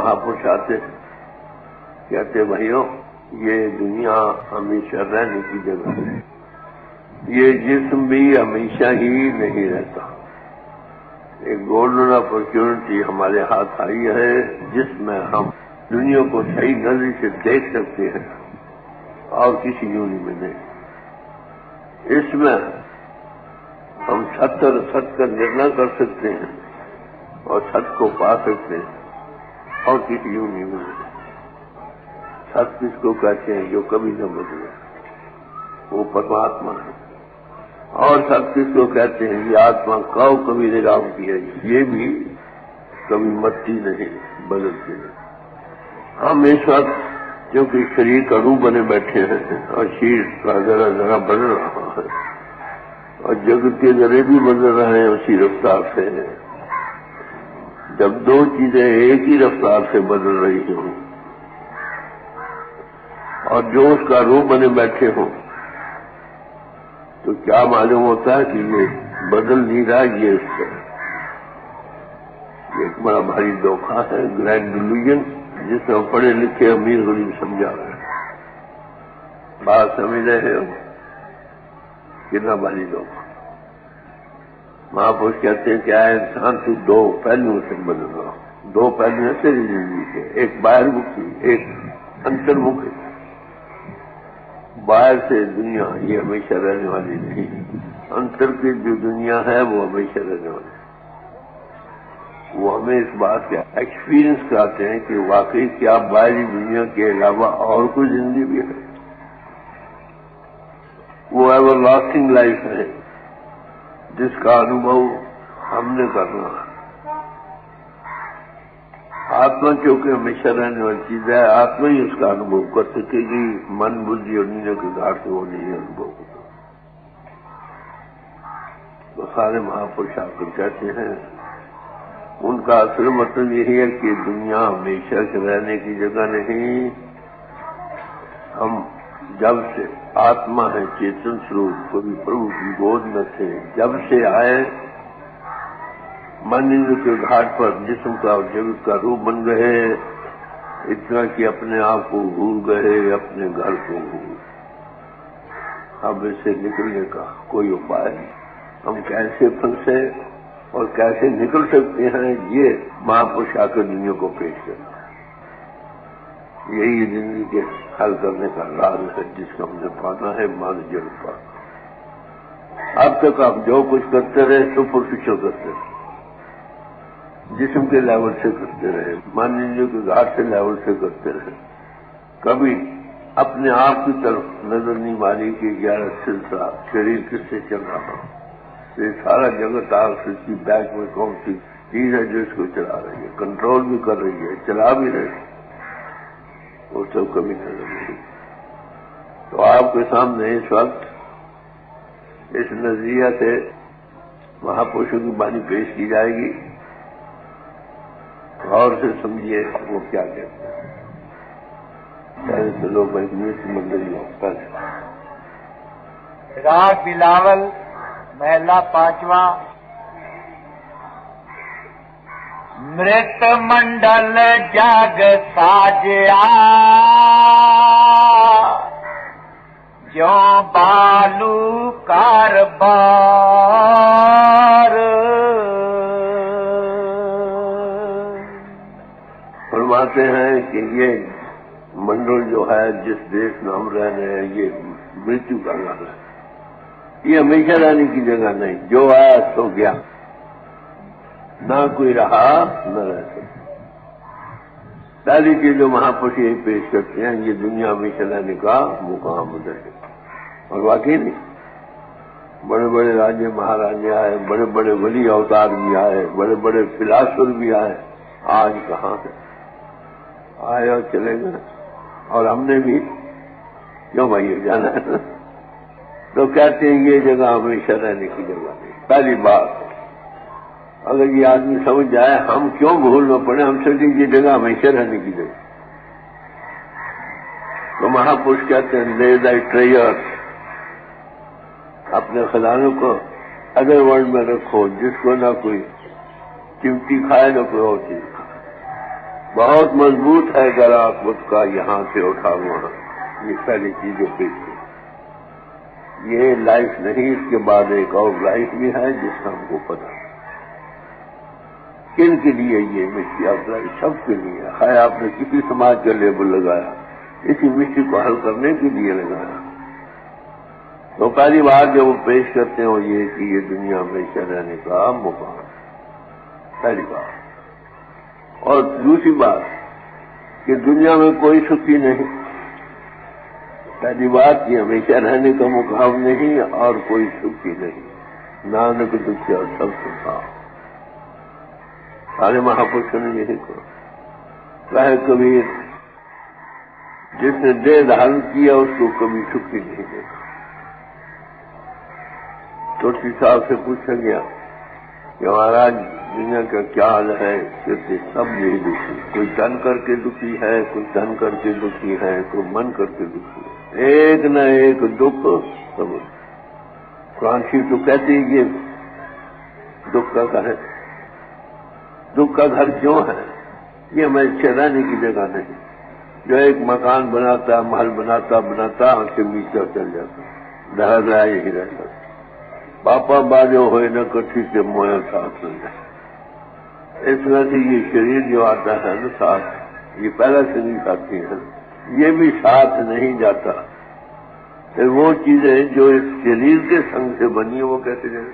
مہاپرش آتے کہتے بھائیوں یہ دنیا ہمیشہ رہنے کی جگہ ہے، یہ جسم بھی ہمیشہ ہی نہیں رہتا۔ ایک گولڈن اپرچونٹی ہمارے ہاتھ آئی ہے جس میں ہم دنیا کو صحیح نظر سے دیکھ سکتے ہیں اور کسی یونی میں نہیں۔ اس میں ہم چھت کا نرنا کر سکتے ہیں اور چھت کو پا سکتے ہیں اور کسی یونی میں نہیں۔ چھت کس کو کہتے ہیں جو کبھی نہ بدلے، وہ پرماتما ہے۔ اور سب کس کو کہتے ہیں یہ آتما کبھی نگام کی ہے، یہ بھی کبھی مرتی نہیں، بدلتی نہیں۔ ہم اس وقت کیونکہ شریر کا روح بنے بیٹھے ہیں اور شیر کا ذرا ذرا بدل رہا ہے اور جگت کے ذرے بھی بدل رہے ہیں اسی رفتار سے۔ جب دو چیزیں ایک ہی رفتار سے بدل رہی ہوں اور جو اس کا روح بنے بیٹھے ہوں تو کیا معلوم ہوتا ہے کہ یہ بدل نہیں رہا، یہ اس کا یہ ایک بڑا بھاری دھوکہ ہے، گرینڈ ڈیلوژن، جس میں پڑھے لکھے امیر غریب سمجھا رہے ہیں۔ بات سمجھ رہے ہو کتنا بھاری دھوکہ۔ مہاپرش کہتے ہیں کہ انسان تو دو پہلوؤں سے بدل رہا، دو پہلو ہیں تیری زندگی کے، ایک باہر مکھی ایک انتر مکھی۔ باہر سے دنیا یہ ہمیشہ رہنے والی نہیں، انتر کی جو دنیا ہے وہ ہمیشہ رہنے والی ہے۔ وہ ہمیں اس بات کا ایکسپیرئنس کراتے ہیں کہ واقعی کیا باہری دنیا کے علاوہ اور کوئی زندگی بھی ہے، وہ ایور لاسٹنگ لائف ہے جس کا انوبھو ہم نے کرنا ہے۔ آتما کیونکہ ہمیشہ رہنے والی چیز ہے، آتما ہی اس کا انوبھو کر سکے گی، من بدھی اور نیند کے گھاٹ سے وہ نہیں انوبھو ہوتا۔ تو سارے مہاپرش آ کر کہتے ہیں ان کا اصل مطلب یہی ہے کہ دنیا ہمیشہ سے رہنے کی جگہ نہیں۔ ہم جب سے آتما ہے، چیتن سوروپ، کبھی پربھو کی گود میں تھے، جب سے آئے من کے گھاٹ پر جسم کا اور جگت کا روح بن گئے، اتنا کہ اپنے آپ کو بھول گئے، اپنے گھر کو بھول۔ اب اسے نکلنے کا کوئی اپائے نہیں۔ ہم کیسے پھنسے اور کیسے نکل سکتے ہیں، یہ مہاپرش آ کر دنیا کو پیش کرنا ہے۔ یہی زندگی کے حل کرنے کا راز ہے جس کو ہم نے پانا ہے، مان جل پانا۔ اب تک آپ جو کچھ کرتے رہے سپرفیشل کرتے رہے، جسم کے لیول سے کرتے رہے، مانیہ کے گھاٹ سے لیول سے کرتے رہے، کبھی اپنے آپ کی طرف نظر نہیں ماری کہ گیارہ سلسلہ شریر کس سے چل رہا، یہ سارا جگت آگ کی بیک میں کون سی چیز ہے جو اس کو چلا رہی ہے، کنٹرول بھی کر رہی ہے، چلا بھی رہی ہے، وہ سب کبھی نظر نہیں۔ تو آپ کے سامنے اس وقت اس نظریہ سے مہاپرشوں کی بانی پیش کی جائے گی، غور سے سمجھیے وہ کیا کہتے ہیں۔ پہلے تو لوگ مندری ہوتا ہے۔ راگ بلاول محلہ پانچواں۔ مرت منڈل جگ ساجیا جو بالو کاربار، فرماتے ہیں کہ یہ منڈل جو ہے جس دیش میں ہم رہ رہے ہیں یہ مرتیو کا گھر ہے، یہ ہمیشہ رہنے کی جگہ نہیں، جو آیا سو گیا، نہ کوئی رہا نہ رہ سکتا۔ پہلی چیز جو مہاپرش یہی پیش کرتے ہیں، یہ دنیا ہمیشہ رہنے کا مقام ہے، اور واقعی نہیں۔ بڑے بڑے راجے مہاراجے آئے، بڑے بڑے ولی اوتار بھی آئے، بڑے بڑے فلاسفر بھی آئے، آج کہاں ہے؟ آئے اور چلے گئے، اور ہم نے بھی کیوں بھائی جانا ہے؟ تو کہتے ہیں یہ جگہ ہمیشہ رہنے کی جگہ نہیں۔ پہلی بات اگر یہ آدمی سمجھ جائے ہم کیوں بھولنا پڑے، ہم سمجھیں یہ جگہ ہمیشہ رہنے کی جگہ۔ تو مہاپرش کہتے ہیں لے دائی ٹریئر، اپنے خزانوں کو ادر ورلڈ میں رکھو، جس کو نہ کوئی چمٹی کھائے نہ کوئی اور چیز کھائے۔ بہت مضبوط ہے گر عاقبت کا یہاں سے اٹھا وہاں. یہ پہلی چیز جو پیش کی. یہ لائف نہیں، اس کے بعد ایک اور لائف بھی ہے جس کا ہم کو پتا. کن کے لیے یہ مٹی افزائی؟ سب کے لیے. ہے آپ نے کسی سماج کا لیبل لگایا، اسی مٹی کو حل کرنے کے لیے لگایا. تو پہلی بات جو وہ پیش کرتے ہیں وہ یہ کہ یہ دنیا میں رہنے کا مقام. پہلی بات. اور دوسری بات کہ دنیا میں کوئی سکھی نہیں. پہلی بات یہ ہمیشہ رہنے کا مقام نہیں اور کوئی سکھی نہیں. نانک دکھیا اور سب سکھا. سارے مہاپرشوں نے یہی کہا. کبیر جس نے دے دھارن کیا اس کو کبھی سکھی نہیں دیکھا. تلسی صاحب سے پوچھا گیا کہ مہاراج دنیا کا کیا حال ہے؟ کہتے سب یہی دکھی. کوئی تن کر کے دکھی ہے، کوئی تن کر کے دکھی ہے، کوئی من کر کے دکھی ہے. ایک نہ ایک دکھ سب. قرآن شریف تو کہتی ہے کہ دکھ کا گھر ہے. دکھ کا گھر کیوں ہے؟ یہ ہمیں رہنے کی جگہ نہیں. جو ایک مکان بناتا، محل بناتا آنکھیں میچا چل جاتا، رہ رہا یہی رہتا. پاپا باجو ہوئے نہ کٹھی سے مویا ساتھ نہ جائے. اس طرح سے یہ شریر جو آتا ہے نا ساتھ، یہ پہلا شریر ساتھی ہے، یہ بھی ساتھ نہیں جاتا. پھر وہ چیزیں جو اس شریر کے سنگ سے بنی ہیں وہ کیسے جائیں؟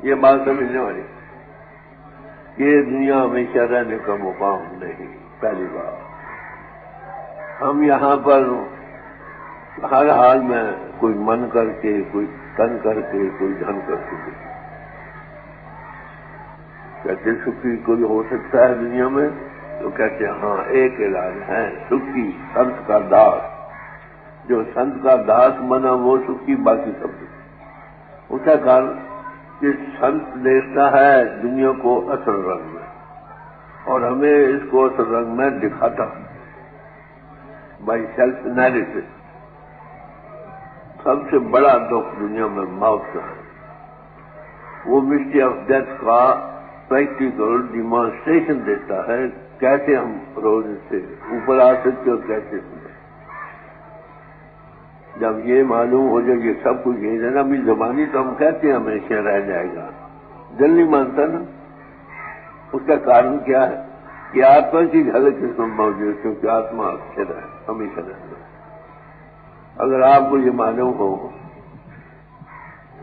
یہ بات سمجھنے والی. یہ دنیا ہمیشہ رہنے کا مقام نہیں. پہلی بات. ہم یہاں پر ہر حال میں کوئی من کر کے، کوئی تن کر کے، کوئی دھن کر کے کہتے سکھی کوئی ہو سکتا ہے دنیا میں؟ تو کہتے ہیں ہاں ایک علاج ہے، سکھی سنت کا داس. جو سنت کا داس بنا وہ سکھی، باقی سب سکھی. اس کا کارن کہ سنت دیکھتا ہے دنیا کو اصل رنگ میں اور ہمیں اس کو اصل رنگ میں دکھاتا بائی سیلف انالیسس. سب سے بڑا دکھ دنیا میں موت کا ہے. وہ مسٹری آف ڈیتھ کا پریکٹیکل ڈیمانسٹریشن دیتا ہے کیسے ہم روز سے اوپر آ سکتے اور کیسے. جب یہ معلوم ہو جائے یہ سب کچھ یہی رہنا. ابھی زبانی تو ہم کہتے ہیں ہمیشہ رہ جائے گا، دل نہیں مانتا نا. اس کا کارن کیا ہے کہ آتما کی جھلک اس میں موجود، کیونکہ آتما اکثر ہے، ہمیشہ رہنا. اگر آپ کو یہ معلوم ہو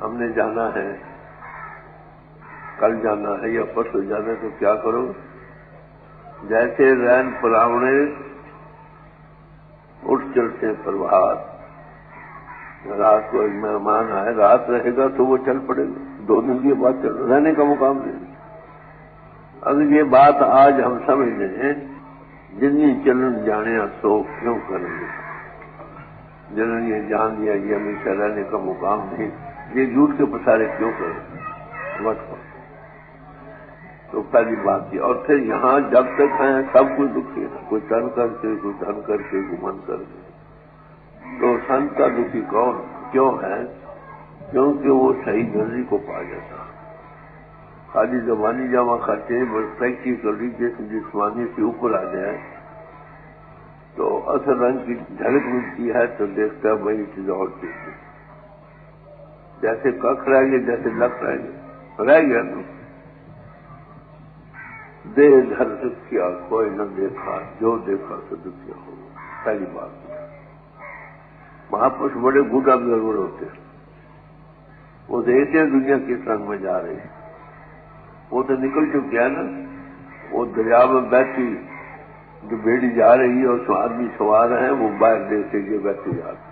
ہم نے جانا ہے، کل جانا ہے یا پرسوں جانا ہے، تو کیا کرو؟ جیسے رین پراونے اٹھ چلتے ہیں پروہات. رات کو ایک مہمان آئے، رات رہے گا تو وہ چل پڑے گا. 2 دن کے بعد رہنے کا مقام نہیں. اگر یہ بات آج ہم سمجھ لیں، جتنی چلن جانے سو کیوں کریں گے؟ جنہوں نے یہ جان لیا یہ ہمیشہ رہنے کا مقام نہیں، یہ جھوٹ کے پسارے کیوں کریں؟ وقت تو پہلی بات یہ. اور پھر یہاں جب تک ہیں سب کچھ دکھی ہے، کوئی تن کر کے، کوئی دھن کر کے، کوئی من کر کے. تو سنت کا دکھی کون کیوں ہے؟ کیونکہ وہ صحیح نظری کو پا جاتا. خالی زبانی جمع خرچے بس پریکٹیکلی جسمانی سے اوپر آ جائے تو اصل رنگ کی جھلک ملتی ہے تو دیکھتا ہے وہی چیز اور دیکھتی. جیسے ککھ رہ گئے، جیسے لک رہ گیا تو دے گھر دکھیا کوئی نہ دیکھا، جو دیکھا تو دکھیا ہوگا. پہلی بات. مہاپرش بڑے گڈ آبزرور ہوتے ہیں. وہ دیکھتے ہیں دنیا کس رنگ میں جا رہی ہے. وہ تو نکل چکے ہیں نا. وہ دریا میں بیٹھی جو بیڑی جا رہی ہے اور آدمی سوار ہیں وہ باہر دیکھتے یہ بیٹھے جا رہے.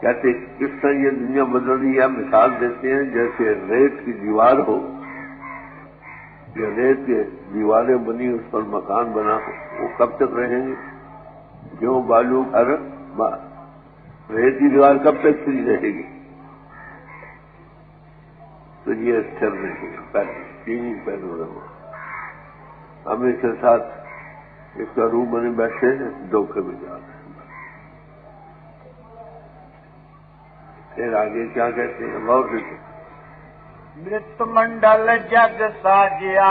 کہتے کس طرح یہ دنیا بدل رہی ہے. مثال دیتے ہیں جیسے ریت کی دیوار ہو، یا ریت کے دیواریں بنی اس پر مکان بنا ہو، وہ کب تک رہیں گے؟ جو بالو گھر ریت کی دیوار کب تک کھلی رہے گی؟ تو یہ استھر نہیں ہے. پہلے 3 پہلو رہا. ہم اس کے ساتھ اس کا روح بنے بیٹھے ہیں، دھوکے میں جا رہے ہیں. پھر آگے کیا کہتے ہیں؟ غور سے مرت منڈل جگ ساجیا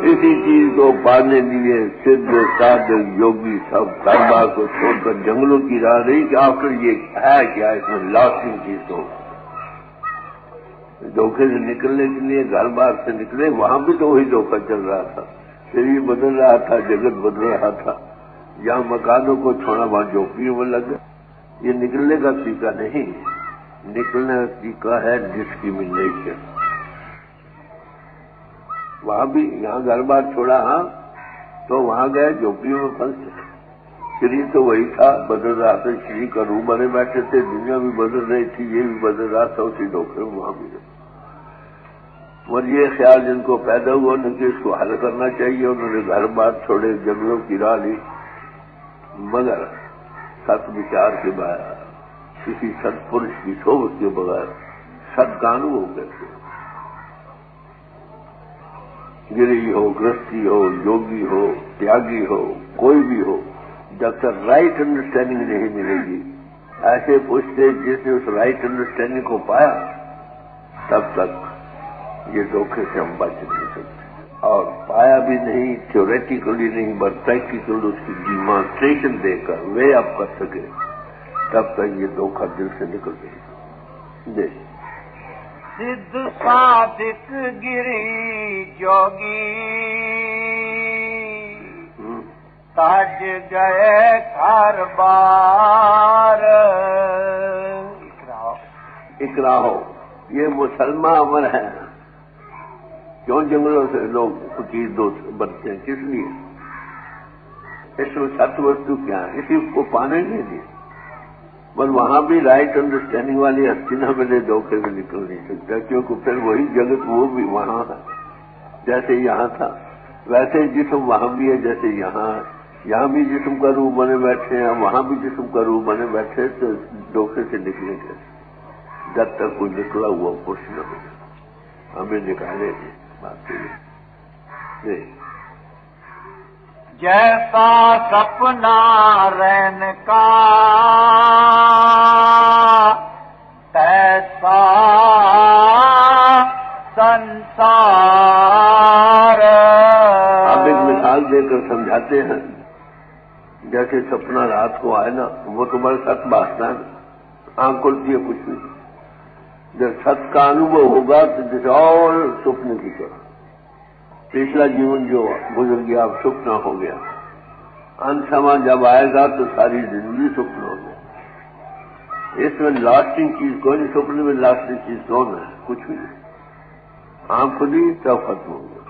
اسی چیز کو پانے لیے سدھ سادھک یوگی سب کاروبار کو چھوڑ کر جنگلوں کی راہ رہی کہ آخر یہ ہے کیا اس میں لاسٹنگ چیز تو دھوکے سے نکلنے کے لیے گھر بار سے نکلے وہاں بھی تو وہی دھوکہ چل رہا تھا، شریر بدل رہا تھا، جگت بدل رہا تھا، جہاں مکانوں کو چھوڑا وہاں جھوپڑیوں میں لگ گئے۔ یہ نکلنے کا طریقہ نہیں، نکلنے کا طریقہ ہے ڈسکریمنیشن۔ وہاں بھی یہاں گھر بار چھوڑا ہاں تو وہاں گئے جھوپڑیوں میں پھنسے، شریر تو وہی تھا، بدل رہا تھا، شریر کا روح بنے بیٹھے تھے، دنیا بھی بدل رہی تھی، یہ بھی بدل رہا تھا، اسی دھوکے میں وہاں بھی۔ اور یہ خیال جن کو پیدا ہوا انہوں نے اس کو حل کرنا چاہیے، انہوں نے گھر بار چھوڑے، جنگلوں کی راہ لی، مگر ست وچار کے بغیر، کسی ست پرش کی صحبت کے بغیر ست کا انوبھو کرتے، گری ہو، گرستی ہو، یوگی ہو، تیاگی ہو، کوئی بھی ہو، جب تک رائٹ انڈرسٹینڈنگ نہیں ملے گی، ایسے پوچھتے جس نے اس رائٹ انڈرسٹینڈنگ کو پایا تب تک یہ دھوکے سے ہم بچ نہیں سکتے، اور پایا بھی نہیں، تھیوریٹیکلی نہیں بٹ پریکٹیکل اس کی ڈیمانسٹریشن دے کر وے اپ کر سکے تب تک یہ دھوکہ دل سے نکل گئی۔ جی سدھ سادھک گری جوگی تج گئے گھر بار۔ اقرا ہو، یہ مسلمان امر ہے۔ کیوں جنگلوں سے لوگ فقیر دوست بنتے ہیں؟ کس لیے؟ اس میں ست وستو کیا ہے؟ اسی کو پانے کے لیے۔ پر وہاں بھی رائٹ انڈرسٹینڈنگ والی ہستی نہ ملے دھوکے سے نکل نہیں سکتا، کیونکہ پھر وہی جگت وہ بھی وہاں ہے جیسے یہاں تھا، ویسے جسم وہاں بھی ہے جیسے یہاں ہے، یہاں بھی جسم کا روح بنے بیٹھے ہیں، وہاں بھی جسم کا روح بنے بیٹھے، تو دھوکے سے نکلے گئے جب تک کوئی نکلا ہوا پرش نہ ہو، ہمیں نکالے گے بات یہ۔ جیسا سپنا رین کا ایسا سنسار۔ آپ ایک مثال دے کر سمجھاتے ہیں، جیسے سپنا رات کو آئے نا وہ تمہارے ساتھ باستا ہے، آنکھ کھلتی ہے کچھ نہیں، جب ست کا انوبھو ہوگا تو جیسے اور سپنے کی طرح پچھلا جیون جو گزر گیا اب سپنا ہو گیا، انسما جب آئے گا تو ساری زندگی سپنا ہو گیا۔ اس میں لاسٹنگ چیز کوئی نہیں، سپنے میں لاسٹنگ چیز کون ہے؟ کچھ بھی نہیں، آنکھ کھلی تب ختم ہو گیا۔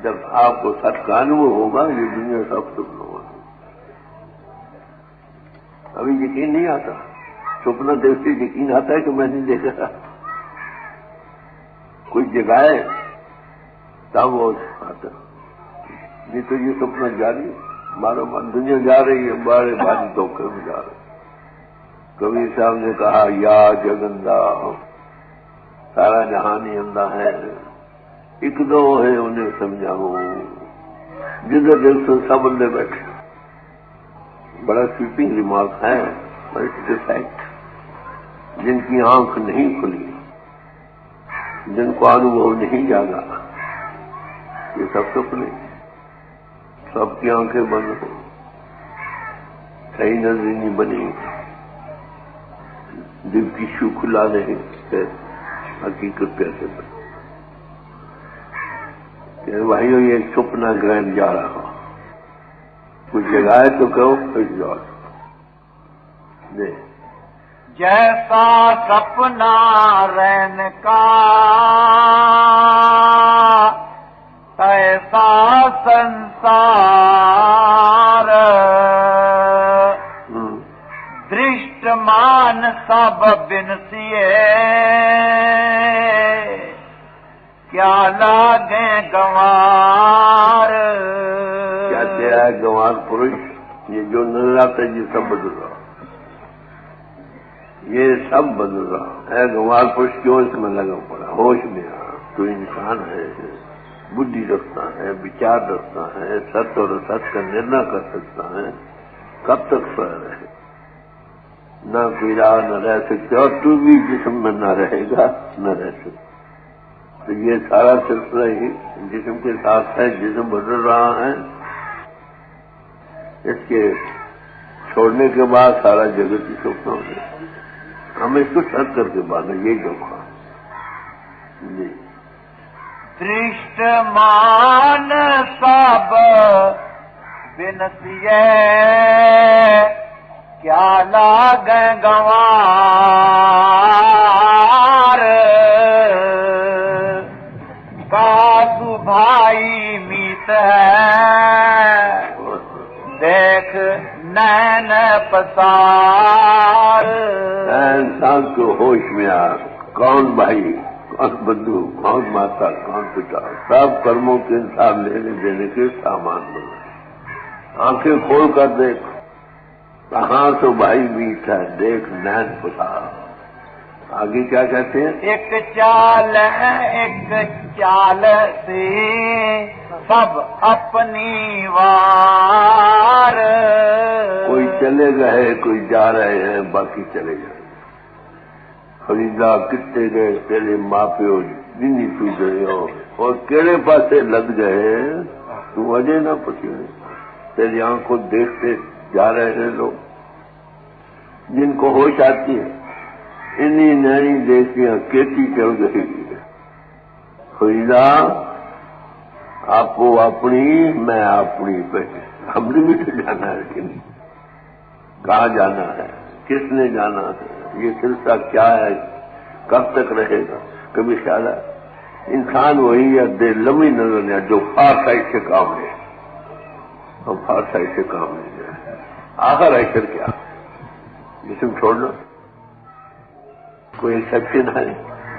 جب آپ کو ست کا انوبھو ہوگا یہ دنیا سب سپنا ہوگا۔ ابھی یقین نہیں آتا، سپنا دیکھتے یقین آتا ہے کہ میں نہیں دیکھا، کوئی جگائے تب وہ آتا، نہیں تو یہ سپنا جاری ہے، مارو مار دنیا جا رہی ہے، بڑے بھاری دھوکے میں جا رہے۔ کبیر صاحب نے کہا یا جگندہ سارا جہان ہی اندھا ہے، ایک دو ہے انہیں سمجھاؤ، جدھر دیکھ تو سب اندھے بیٹھے۔ بڑا سویپنگ ریمارک ہے، بٹ فیکٹ۔ جن کی آنکھ نہیں کھلی، جن کو انوبھو نہیں جاگا، یہ سب سپنے، سب کی آنکھیں بند ہو، صحیح نظر نہیں بنی، دل کی شو کھلا نہیں، حقیقت کیسے بنے؟ کہ بھائیو یہ سپنا گرہن جا رہا، کچھ جگائے تو کہو پھر جاؤ۔ جیسا سپنا رین کا ایسا سنسار، درشٹ مان سب بنسیے کیا لاگے گوار۔ کہتے ہیں گوار پرش، یہ جو نظر آتا ہے یہ سب بدل رہا، یہ سب بدل رہا ہے۔ گوار پرش کیوں اس میں لگا پڑا؟ ہوش میں آ، تو انسان ہے، بدھی رکھتا ہے، وچار رکھتا ہے، ست اور ست کا نرنا کر سکتا ہے، کب تک سویا رہے؟ نہ کوئی راہ نہ رہ سکتے، اور تو بھی جسم میں نہ رہے گا نہ رہ سکتا۔ تو یہ سارا سلسلہ ہی جسم کے ساتھ ہے، جسم بدل رہا ہے، اس کے چھوڑنے کے بعد سارا جگت ہی سوکھنا ہو گیا. ہم اس کو سر کر کے باندھیں، یہی دکھا. جی دೃಷ್ಟಮಾನ سب بنسیے کیا لاگے گوار کاسو بھائی میت ہے دیکھ نین پسار. انسان کو ہوش میں آ، کون بھائی، کون بندو، کون ماتا، کون پتا، سب کرموں کے انصاف لینے دینے کے سامان بنا. آنکھیں کھول کر دیکھ، کہاں تو بھائی میٹ ہے، دیکھ نین پسار. آگے کیا کہتے ہیں؟ ایک چال ہے ایک چال سے سب اپنی وار. کوئی چلے گئے، کوئی جا رہے ہیں، باقی چلے جائیں. فریدا کتنے گئے تیرے ماں پیو جنی تو گئے ہو، اور کیڑے پاسے لگ گئے تو وجہ نہ پوچھے. تیری آنکھوں دیکھتے جا رہے ہیں لوگ. جن کو ہوش آتی ہے انہی نینی دیکھیاں کیسی چل گئی. فریدا آپ کو اپنی، میں اپنی پہ. ہم نے بھی تو جانا ہے کہ نہیں؟ کہاں جانا ہے، کس نے جانا ہے، یہ سلسلہ کیا ہے، کب تک رہے گا؟ کبھی خیال ہے انسان وہی ہے دے لمبی نظر ہے جو فار سائڈ سے کام لے. ہم فار سائڈ سے کام لیں گے. آخر ایشر کیا؟ جسم چھوڑنا. کوئی ایکسپشن ہے؟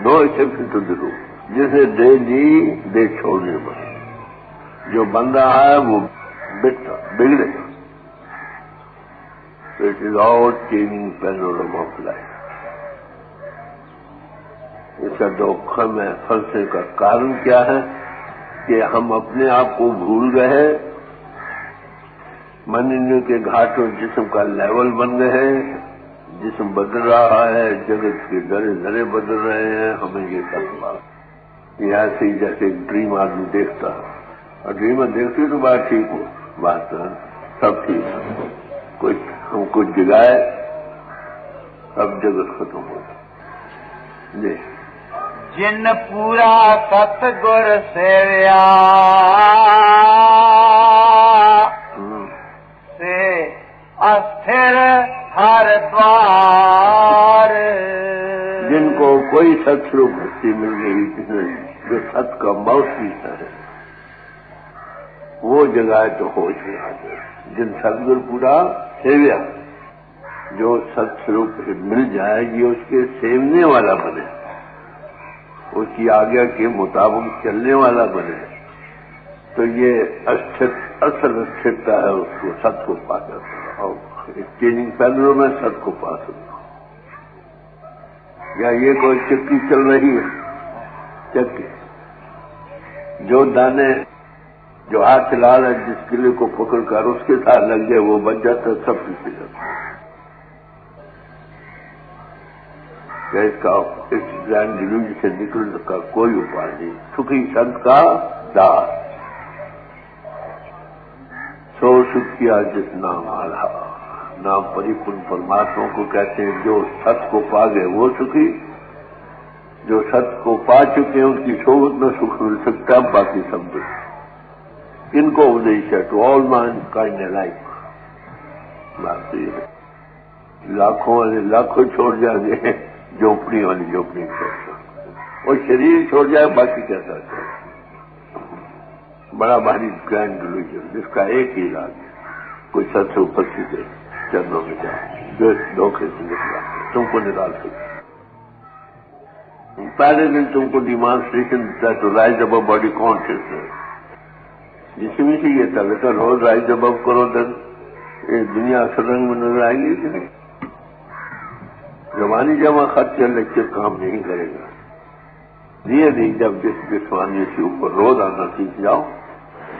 نو ایکسپشن ٹو دی رول. جس نے دے دی دے چھوڑنے پر جو بن رہا ہے وہ بگڑے گا. It is all changing panorama of life. اس کا دھوکہ میں پھنسنے کا کارن کیا ہے کہ ہم اپنے آپ کو بھول گئے. منینو کے گھاٹوں جسم کا لیول بن گئے. جسم بدل رہا ہے، جگت کے ذرے ذرے بدل رہے ہیں. ہمیں یہ سب بات یہ ایسے ہی جیسے ایک ڈریم آدمی دیکھتا ہے، اور ڈریمر دیکھتی تو بات ٹھیک ہو، بات سب ٹھیک ہے. کوئی ہم کو جگائے اب جگت ختم ہو جائے. جی جن پورا ست گر سیویا سے استھر ہر دوار. جن کو کوئی سترو بھکتی مل گئی جو ست کا موسمی ہے وہ جگہ تو ہوش میں آ گئے. جن ستگر پورا سیویا جو ست سروپ مل جائے یہ اس کے سیونے والا بنے، اس کی آگیا کے مطابق چلنے والا بنے، تو یہ اصل استھرتا ہے اس کو ست کو پا جاتا ہے. اور چینجنگ پینلوں میں ست کو پا سکتا ہوں. یا یہ کوئی چکی چل رہی ہے، چکی جو دانے جو ہاتھ چلا رہا ہے جس قلعے کو پکڑ کر اس کے ساتھ لگ جائے وہ بچ جاتا ہے، سب پیچھے جاتا ہے. اس کا اس گرینڈ ڈیلوژن سے نکلنے کا کوئی اپائے نہیں. سکھی سنت کا دار سو سکھ کیا جس نام آلہ. نام پریپورن پرماتما کو کہتے ہیں. جو ست کو پا گئے وہ سکھی، جو ست کو پا چکے ہیں ان کی صحبت میں سکھ مل سکتا ہے، باقی سب دکھ. ان کو اپدیش ہے to all mankind life. بات یہ ہے لاکھوں والے لاکھوں چھوڑ جائیں گے، جھوپڑی والی جھوپڑی چھوڑ جائیں. اور شریر چھوڑ جائے باقی کیا کرتا ہے. بڑا بھاری گرینڈ ڈیلوژن جس کا ایک ہی علاج ہے، کوئی سب سے اوپر سیدھے چرنوں میں جاؤ جو دھوکے سے نکلا تم کو نکال سکتے. پہلے دن تم کو ڈیمانسٹریشن دیتا تو رائز ابو باڈی کانشیسنس جس میں سے یہ تھا بیٹا روز رائز ابو کرو دن یہ دنیا اصل رنگ میں نظر آئے گی کہ نہیں. زبانی جمع خط یا لیکچر کام نہیں کرے گا. دھیرے دھیرے جب جس جسمانی سے اوپر روز آنا سیکھ جاؤ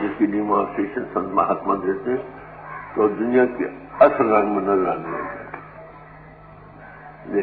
جس کی ڈیمانسٹریشن سنت مہاتما دیتے ہیں تو دنیا کے اصل رنگ میں نظر آنے لگے.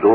2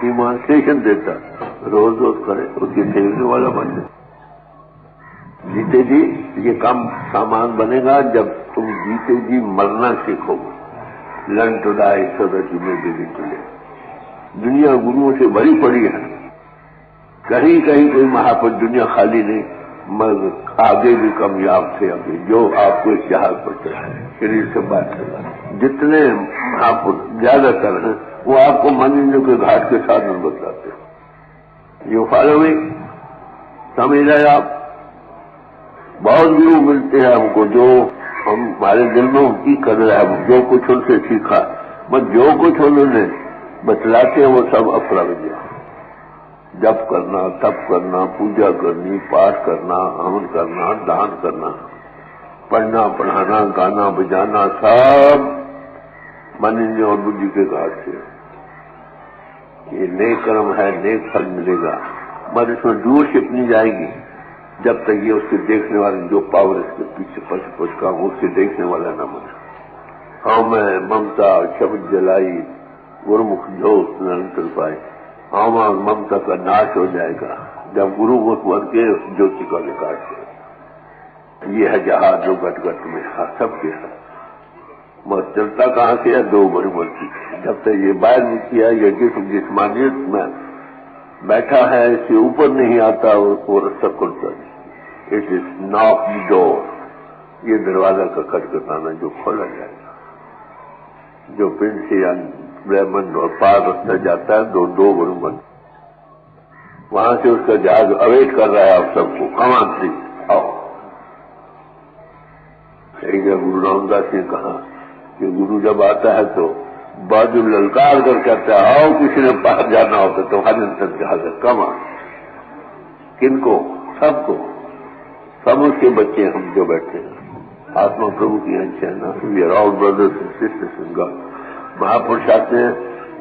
ڈیمانسٹریشن دیتا، روز روز کرے، اس کی دیکھنے والا بن جائے۔ جیتے جی یہ کم سامان بنے گا جب تم جیتے جی مرنا سیکھو گے۔ Learn to die so that you may begin to live. دنیا گروؤں سے بھری پڑی ہے، کہیں کہیں کوئی مہاپت دنیا خالی نہیں، مگر آگے بھی کامیاب تھے ابھی جو آپ کو اس جہاز پر چڑھائے شریر سے بات چلا۔ جتنے مہاپت زیادہ تر ہیں وہ آپ کو منزلوں کے گھاٹ کے ساتھ میں بتلاتے ہیں۔ یو فالوئنگ، سمجھ رہے آپ؟ بہت گرو ملتے ہیں ہم کو جو ہمارے دل میں ان کی کر رہا ہے، جو کچھ ان سے سیکھا، بس جو کچھ انہوں نے بتلاتے ہیں وہ سب افرادیہ، جپ کرنا، تپ کرنا، پوجا کرنی، پاٹ کرنا، ہون کرنا، دان کرنا، پڑھنا پڑھانا، گانا بجانا، سب منی اور بدھی کے گھاٹ سے۔ یہ نیک کرم ہے، نیک پھل ملے گا، مگر اس میں ڈورشپ نہیں جائے گی جب تک یہ اس کے دیکھنے والے جو پاور اس کے پیچھے پچ کا اس کے دیکھنے والا نہ بنے۔ ہاں میں ممتا شبد جلائی گرمکھ جوت نرنتر پائے، ہاں ممتا کا ناش ہو جائے گا جب گرو مکھ بن کے اس جوتی کا نکاش کرے۔ یہ ہے جہاز جو گٹ گٹ میں سب کے ہے، مگر چلتا کہاں سے ہے؟ دو بڑی بڑی جب تک یہ باہر نہیں کیا، یہ جسمانیت میں بیٹھا ہے، اس سے اوپر نہیں آتا وہ رستہ کھلتا نہیں۔ اٹ از ناک دی ڈور، یہ دروازہ کا کھٹکھٹانا جو کھولا جائے گا، جو پنڈ سے یا برہمن اور پار رستہ جاتا ہے دو برہمن، وہاں سے اس کا جہاز اویٹ کر رہا ہے آپ سب کو، کمان سے آؤ۔ ایک جگہ گرو رام داس نے کہا کہ گرو جب آتا ہے تو بازو للکار کر کہتا ہے آؤ کسی نے باہر جانا ہوتا تو ہر انسان جہاز کمان، کن کو؟ سب کو، سب اس کے بچے ہم جو بیٹھے ہیں، آتما پربھو کی انش ہے نا، we are all brothers and sisters in God. مہاپرش آتے ہیں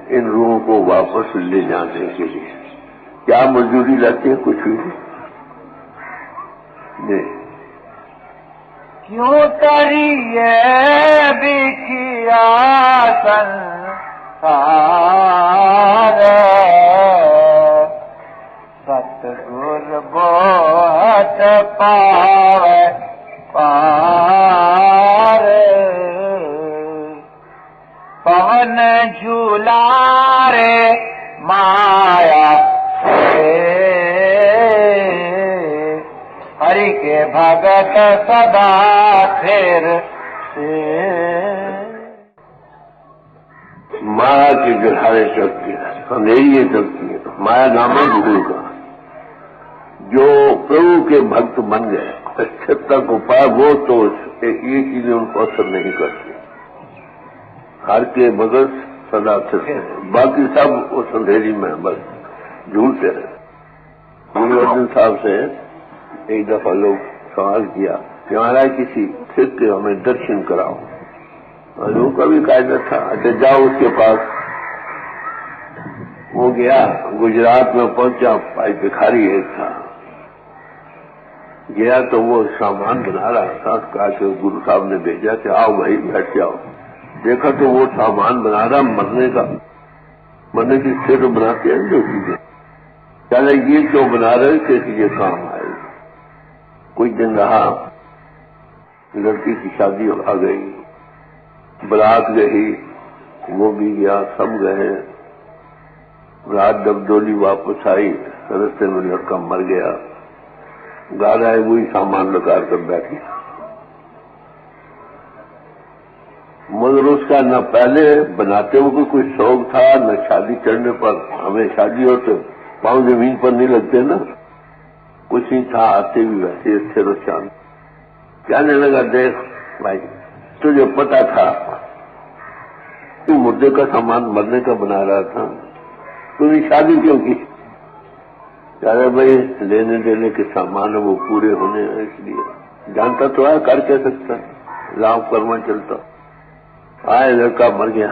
ان روحوں کو واپس لے جانے کے لیے، کیا مزدوری لیتے ہیں؟ کچھ بھی نہیں۔ کیوں کریے بکھیا سنسار، ستگور بہت پاوے پار، پون جھولارے مایا ہری کے بھگت سدا پھر سے۔ مایا کی گرہارے چلتی ہے، اندھیریے چلتی ہے، مایا نام ہے گرو کا۔ جو پربھو کے بھکت بن گئے، اچھتا کو پائے، وہ تو یہ چیزیں ان کو اثر نہیں کرتی۔ ہر کے مگر سدا سے، باقی سب اس اندھیری میں بس جھولتے رہے۔ گرو ارجن صاحب سے ایک دفعہ لوگ سوال کیا کہ ہمارا کسی سکھ کے ہمیں درشن کراؤ، اور لوگوں کا بھی قاعدہ تھا، اچھا جاؤ اس کے پاس۔ وہ گیا، گجرات میں پہنچا، بھائی بھکاری ایک تھا، گیا تو وہ سامان بنا رہا تھا، کہا کہ گرو صاحب نے بھیجا کہ آؤ بھائی بیٹھ جاؤ۔ دیکھا تو وہ سامان بنا رہا مرنے کا، مرنے کی صرف بناتے ہیں جو چیزیں، چلے یہ کیوں بنا رہے کہ یہ کام آئے۔ کچھ دن رہا، لڑکی کی شادی آ گئی، برات گئی، وہ بھی گیا، سب گئے۔ رات جب ڈولی واپس آئی، رستے میں لڑکا مر گیا، گھر آئے وہی سامان لگا کر بیٹھ گیا، مگر اس کا نہ پہلے بناتے ہوئے کوئی شوق تھا، نہ شادی کرنے پر، ہمیں شادی ہو تو پاؤں زمین پر نہیں لگتے نا، کچھ نہیں تھا، آتے بھی ویسے اچھے روشان۔ کہنے لگا دیکھ بھائی، تجھے پتا تھا تو مردے کا سامان مرنے کا بنا رہا تھا، تو نے شادی کیوں کی؟ کہہ رہے بھائی لینے دینے کے سامان وہ پورے ہونے ہیں، اس لیے جانتا تو ہے کر کہہ سکتا، لاؤ کرما چلتا۔ آئے لڑکا مر گیا،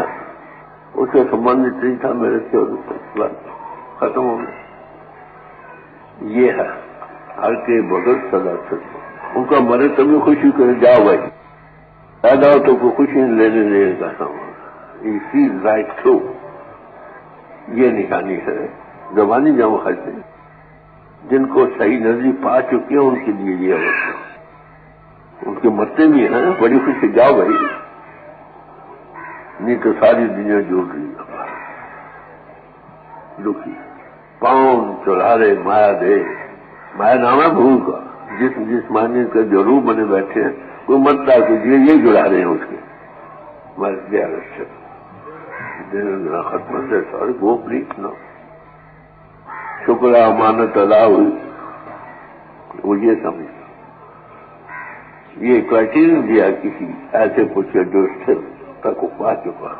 اس کا سبندھ نہیں تھا میرے سے، اور ختم ہو گیا۔ یہ ہے ہر کے بغیر سدا سکتا، ان کا مرے تبھی خوشی کرے، جاؤ بھائی پیدا ہو تو کوئی خوشی لینے دینے کا سامان، اسی رائٹ تھرو یہ نشانی ہے زبانی جمع خرچے جن کو صحیح نظری پا چکے ہیں ان کے لیے یہ اوسط ہے. ان کے مرتے بھی ہیں بڑی خوشی جاؤ بھائی، نہیں تو ساری دنیا جوڑ رہی ہے دکھی. پاؤں چڑھا رہے مایا دے، مایا نام ہے بھول کا، جس معنی کا جو روح بنے بیٹھے ہیں کوئی مرتا کیجیے یہ جڑا رہے ہیں اس کے مر گیا ختم سے سارے وہ پلیٹ نہ شکر امانت ادا ہوئی. وہ یہ سمجھ یہ کرائٹیرین دیا کسی ایسے پوچھے جو استھرتا کو پا چکا.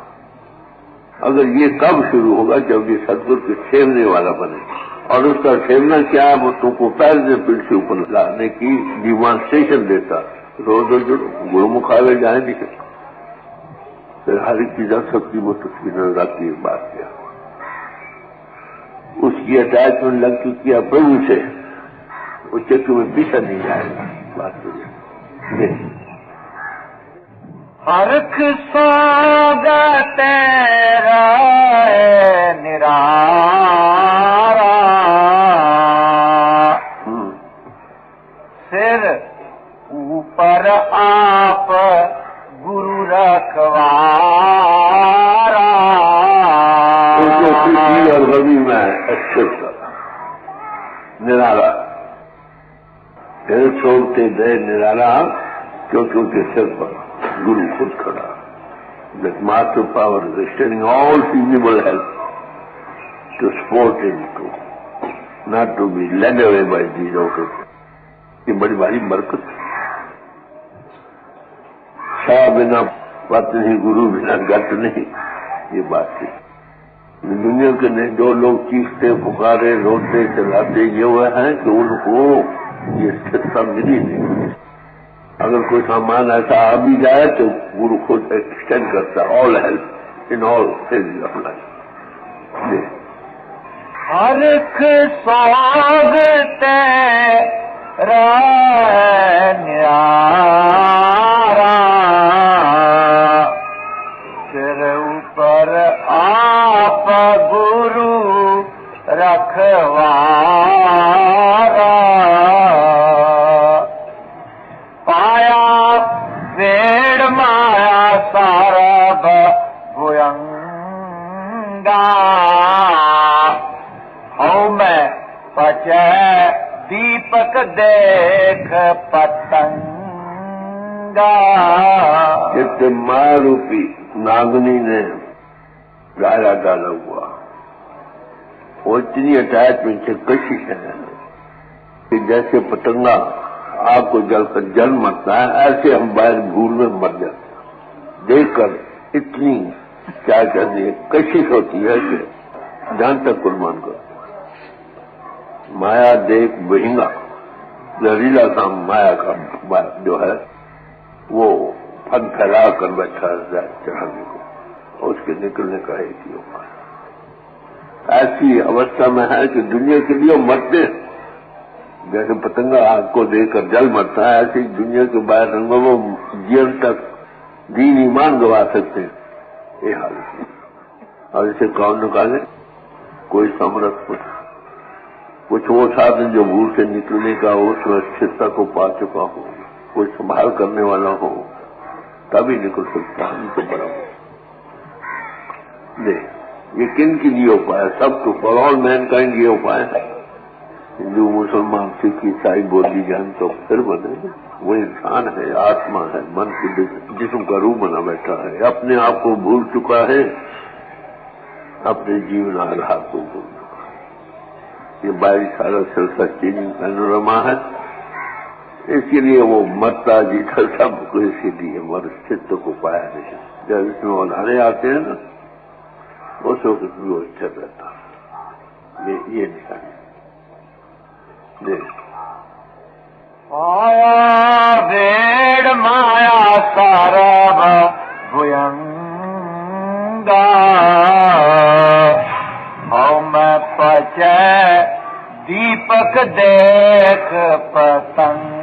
اگر یہ کب شروع ہوگا جب یہ ستگرو کے سیونے والا بنے، اور اس کا سیونا کیا ہے وہ تم کو پیر سے پھر سے اوپر لانے کی ڈیمانسٹریشن دیتا. روز گرو مخالے جائیں نہیں سکتا، پھر ہر ایک چیز سب کی وہ تصویر نظر آتی ہے. بات کیا اس کی اٹیچمنٹ لگ چکی ہے پربھو سے، اس چکر میں پیچھا نہیں جائے گا. بات کریے ہرک سوگت نرارا سر اوپر آپ گرو رکھوارا. اور روی میں ایکسپٹ کرا نرالا پھر چھوڑتے گئے نرالا کیونکہ ان کے سر پر گرو خود کھڑا. That master power is extending all feasible help to support him to not to be led away by these outers. یہ بڑی بھاری برکت. شاہ بنا پت نہیں گرو بنا گت نہیں، یہ بات ہے. دنیا کے جو لوگ چیختے پکارے روتے چلاتے یہ وہ ہیں کہ ان کو یہ استھرتا ملی نہیں. اگر کوئی سامان ایسا آ بھی جائے تو گرو خود ایکسٹینڈ کرتا all help in all phases of life. ہر ایک سوگتے نیارا سر اوپر آپ گرو رکھوارا. پایا ویڑ مایا سارب بھوینگا ہوں میں پچے دیپک دیکھ پتنگا. جتنے مایا روپی ناگنی نے گالا ڈالا ہوا وہ اتنی اٹیچمنٹ سے کشش ہے کہ جیسے پتنگا آپ کو جل کر جل مرتا ہے ایسے ہم باہر بھول میں مر جاتے ہیں. دیکھ کر اتنی کیا کہتے ہیں کشش ہوتی ہے کہ جان تک قربان کرو. مایا دیکھ بہنگا زہریلا کام مایا کا جو ہے وہ پھن پھیلا کر بیٹھا ہے چڑھانے کو، اور اس کے نکلنے کا ایک ہی ہوگا. ایسی اوستھا میں ہے کہ دنیا کے لیے مرتے ہیں. جیسے پتنگا آگ کو دیکھ کر جل مرتا ہے ایسی دنیا کے باہر رنگوں وہ جیون تک دین ایمان گوا سکتے ہیں. یہ حالت ہے. اور اسے کون نکالے؟ کوئی سمرتھ کچھ وہ سادھن جو بھول سے نکلنے کا اس استھرتا کو پا چکا ہو، کوئی سنبھال کرنے والا ہو تبھی نکل سکتا ہے. نہیں تو بڑا ہو نہیں. یہ کن کے لیے اپائے؟ سب تو فار آل مین کائنڈ یہ اپائے ہے. ہندو مسلمان سکھ عیسائی بودھی جان تو پھر بنے وہ انسان ہے، آتما ہے، من کی جسم کا روح بنا بیٹھا ہے، اپنے آپ کو بھول چکا ہے، اپنے جیون آدھار کو بھول چکا ہے. یہ 22 سالہ سلسلہ چینجنگ پینورما ہے. اس کے لیے وہ مرتا جیتا سب کو اسی لیے مر استھرتا کو پایا نہیں. جب اس میں اولادے آتے ہیں نا اس وقت بھی وہ استھر رہتا ہے. یہ نشانی آیا ویڑ مایا سارب بھوینگا ہوں میں پچے دیپک دیکھ پتنگا.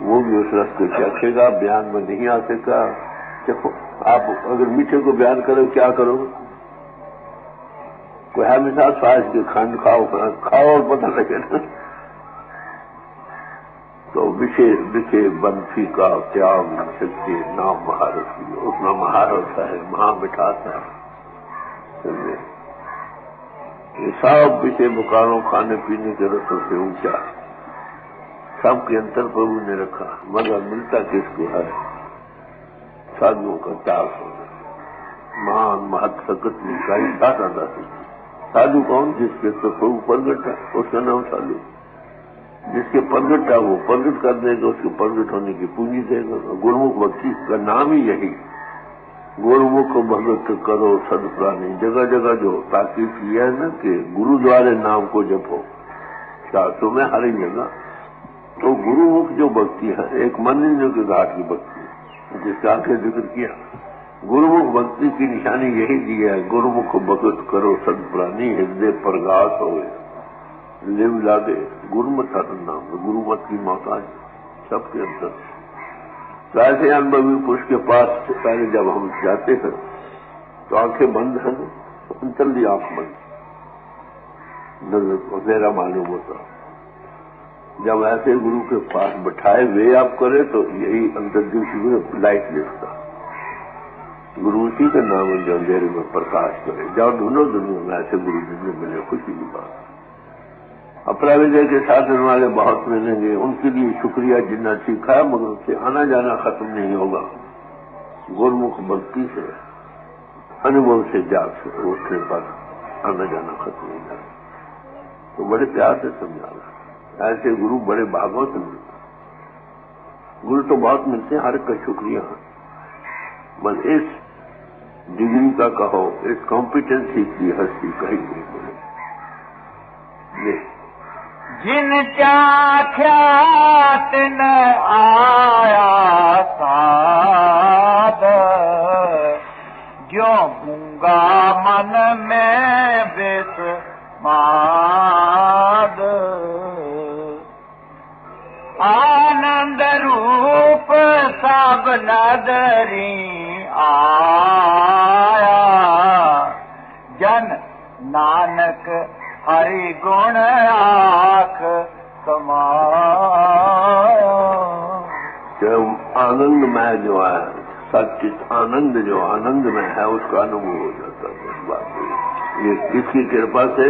وہ بھی اس رس کو چکھے گا، بیان میں نہیں آ سکا۔ دیکھو آپ اگر میٹھے کو بیان کرو کیا کرو؟ کوئی ہے مثال ساز کے کھنڈ کھاؤ اور پتہ لگے نا۔ تو بچے بنفی کا تیاگ سکتے نام مہارت کی، اتنا مہارت ہے، مہا مٹھاس ہے، سمجھے؟ یہ سب بچے مکانوں کھانے پینے کے رسوں سے اونچا، سب کے انتر پرو نے رکھا، مگر ملتا کس کو ہے؟ سادھوؤں کا تیاگ ہو گیا، مان مہت سکت نکائی سادہ داسی۔ سادھو کون؟ جس کے تو پرو پرگٹ ہے، اس کا نام سادھو۔ جس کے پرگٹ ہے وہ پرگٹ کر دے گا، اس کے پرگٹ ہونے کی پونجی دے گا۔ گرمکھ بھکتی کا نام ہی یہی، گرمکھ بھگت کرو سد پرانی۔ جگہ جگہ جو تاکید کی ہے نا کہ گرودوارے نام کو جپو، شاستروں میں ہر ایک جگہ۔ تو گرمکھ جو بھکتی ہے ایک منجو کے گھاٹ کی بھکتی ہے، جس کا آگے ذکر کیا۔ گرمکھ بھکتی کی نشانی یہی دی ہے، گرمکھ بھگت کرو سد پرانی، ہردے پرگاس ہوئے لیو لاگے۔ گرمت ہر نام، گرمت کی محتاج سب کے اندر۔ تو ایسے انبھوی پرش کے پاس پہلے جب ہم جاتے ہیں تو آنکھیں بند ہیں، انترلی آنکھ بند، نظر کو میرا معلوم ہوتا۔ جب ایسے گرو کے پاس بٹھائے ہوئے آپ کرے تو یہی اندر دوسری لائٹ لکھتا، گرو اسی کا نام ہے جو اندھیرے میں پرکاش کرے۔ جاؤ ڈھونڈو دنیا میں ایسے گرو جن میں ملے، خوشی کی بات۔ اپراویدے کے ساتھ رہنے والے بہت ملیں گے، ان کے لیے شکریہ جنہیں سیکھا ہے، مگر اس سے آنا جانا ختم نہیں ہوگا۔ گرمکھ بھکتی سے، انوبھو سے، جاگ سے اٹھنے پر آنا جانا ختم نہیں ہوگا۔ تو بڑے پیار سے سمجھا رہا، ایسے گرو بڑے بھاگوں سے ملتے ہیں۔ گرو تو بہت ملتے ہیں، ہر ایک کا شکریہ، بس اس ڈگری کا کہو، اس کمپیٹنسی کی ہستی کہیں نہیں ملے۔ جن چاکھیا تن آیا ساد، جو گونگا من میں بسماد، آنند روپ سب نظری آیا، جن نانک ہری گن آنکھ سمایا۔ آنند میں جو ہے سچ، آنند جو آنند میں ہے اس کا انوبھو ہو جاتا ہے۔ اس بات یہ کس کی کرپا سے؟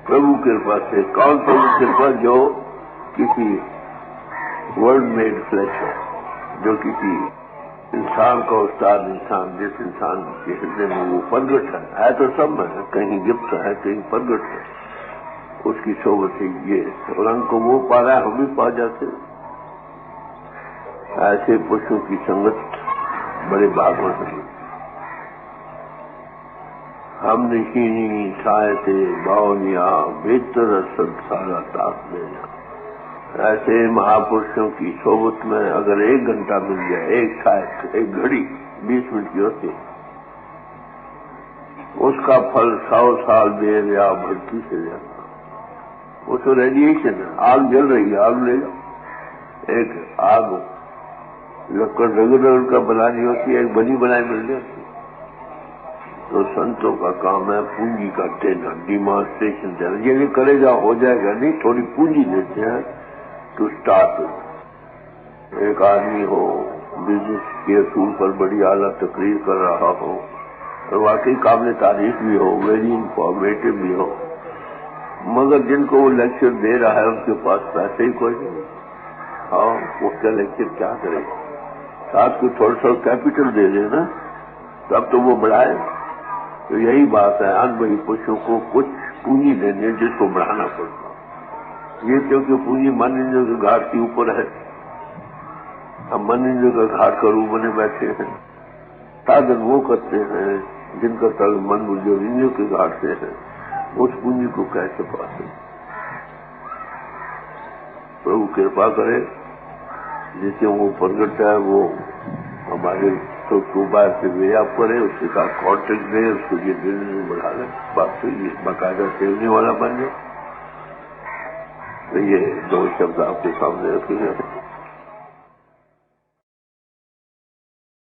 پربھو کرپا سے۔ کون پربھو کرپا؟ جو کسی ورڈ میڈ فلیش ہے، جو کسی انسان کا استاد انسان، جس انسان کے ہردے میں وہ پرگٹ ہے تو سب میں ہے، کہیں گپت ہے کہیں پرگٹ ہے، اس کی صحبت ہے یہ رنگ کو وہ پا رہا ہے، ہم بھی پا جاتے ہیں۔ ایسے پشوں کی سنگت بڑے بھاگوں سے۔ ہم نشینی چھائے تھے باولیا، بہتر سد سارا تاک دینا۔ ایسے مہاپرشوں کی صحبت میں اگر ایک گھنٹہ مل جائے، ایک گھڑی 20 منٹ کی ہوتی، اس کا پھل 100 سال دیر یا بھٹی سے جاتا۔ وہ تو ریڈیشن ہے، آگ جل رہی ہے، آگ لے جاؤ۔ ایک آگ لکڑ رگڑ کا بنانی ہوتی ہے، ایک بنی بنائی مل جاتی۔ تو سنتوں کا کام ہے پونجی کا دینا، ڈیمانسٹریشن دینا، یہ نہیں کرے گا ہو جائے گا نہیں، تھوڑی پونجی دیتے ہیں ٹو اسٹارٹ۔ ایک آدمی ہو بزنس کے اصول پر بڑی اعلیٰ تقریر کر رہا ہو اور واقعی قابل تعریف بھی ہو، ویری انفارمیٹو بھی ہو، مگر جن کو وہ لیکچر دے رہا ہے ان کے پاس پیسے ہی کوئی نہیں۔ ہاں وہ کیا لیکچر کیا کرے؟ ساتھ کو تھوڑا سا کیپٹل دے دے نا، تب تو وہ بڑھائے۔ تو یہی بات ہے، انبھوی پشوں کو کچھ پونجی دینی ہے جس کو بڑھانا پڑتا۔ یہ کیونکہ پونجی منجو کے گھاٹ کے اوپر ہے، ہم منجو کا گھاٹ کا رو بنے بیٹھے ہیں، سادھن وہ کرتے ہیں جن کا تعلق منجو کے گھاٹ سے ہے، اس پونجی کو کیسے پاتے؟ پربھو کرپا کرے، جس سے وہ پرگٹ ہے وہ ہمارے تو باہر سے وے آپ کرے، اس کے ساتھ کانٹیکٹ دے، اس کو یہ دل بڑھا لے، بات تو یہ باقاعدہ سیونے والا بن جائے۔ تو یہ 2 شبد آپ کے سامنے رکھے گئے۔